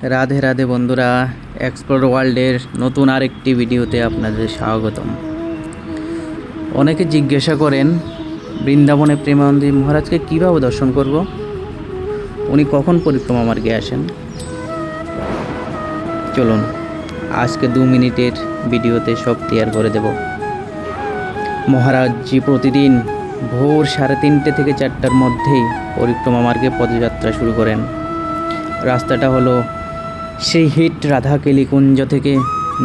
রাধে রাধে বন্ধুরা, এক্সপ্লোর ওয়ার্ল্ডের নতুন আরেকটি ভিডিওতে আপনাদের স্বাগতম। অনেকে জিজ্ঞাসা করেন বৃন্দাবনে প্রেমানন্দ মহারাজকে কীভাবে দর্শন করব, উনি কখন পরিক্রমা মার্গে আসেন। চলুন আজকে 2 মিনিটের ভিডিওতে সব ক্লিয়ার করে দেব। মহারাজজি প্রতিদিন ভোর 3:30 থেকে 4টার মধ্যেই পরিক্রমা মার্গে পদযাত্রা শুরু করেন। রাস্তাটা হলো সেই হিট রাধাকেলি কুঞ্জ থেকে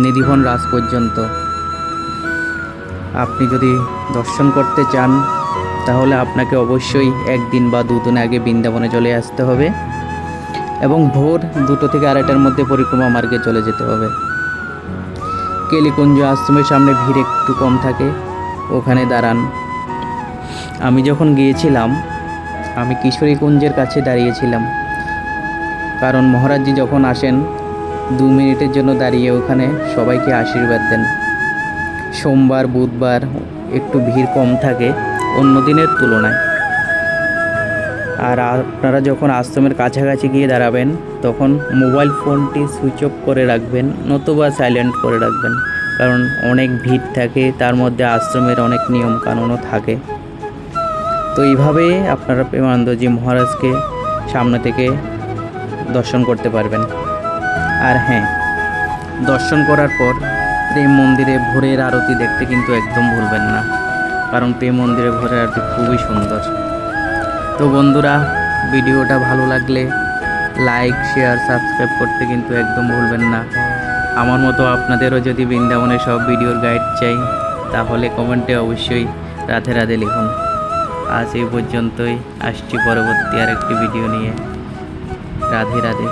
নিধিবন রাজ পর্যন্ত। আপনি যদি দর্শন করতে চান তাহলে আপনাকে অবশ্যই 1 দিন বা 2 দিন আগে বৃন্দাবনে চলে আসতে হবে এবং ভোর 2টো থেকে 2:30টার মধ্যে পরিক্রমা মার্গে চলে যেতে হবে। কেলিকুঞ্জ আশ্রমের সামনে ভিড় একটু কম থাকে, ওখানে দাঁড়ান। আমি যখন গিয়েছিলাম আমি কিশোরী কুঞ্জের কাছে দাঁড়িয়েছিলাম, কারণ মহারাজজি যখন আসেন 2 মিনিটের জন্য দাঁড়িয়ে ওখানে সবাইকে আশীর্বাদ দেন। সোমবার বুধবার একটু ভিড় কম থাকে অন্য দিনের তুলনায়। আর আপনারা যখন আশ্রমের কাছাকাছি গিয়ে দাঁড়াবেন তখন মোবাইল ফোনটি সুইচ অফ করে রাখবেন, নতুবা সাইলেন্ট করে রাখবেন, কারণ অনেক ভিড় থাকে, তার মধ্যে আশ্রমের অনেক নিয়ম কানুনও থাকে। তো এইভাবে আপনারা প্রেমানন্দজি মহারাজকে সামনে থেকে দর্শন করতে পারবেন। আর হ্যাঁ, দর্শন করার পর প্রেম মন্দিরে ভোরের আরতি দেখতে কিন্তু একদম ভুলবেন না, কারণ প্রেম মন্দিরে ভোরের আরতি খুবই সুন্দর। তো বন্ধুরা, ভিডিওটা ভালো লাগলে লাইক শেয়ার সাবস্ক্রাইব করতে কিন্তু একদম ভুলবেন না। আমার মতো আপনাদেরও যদি বৃন্দাবনের সব ভিডিওর গাইড চাই তাহলে কমেন্টে অবশ্যই রাধে রাধে লিখুন। আজ এই পর্যন্তই, আসছি পরবর্তী আরেকটি ভিডিও নিয়ে। রাধে রাধে।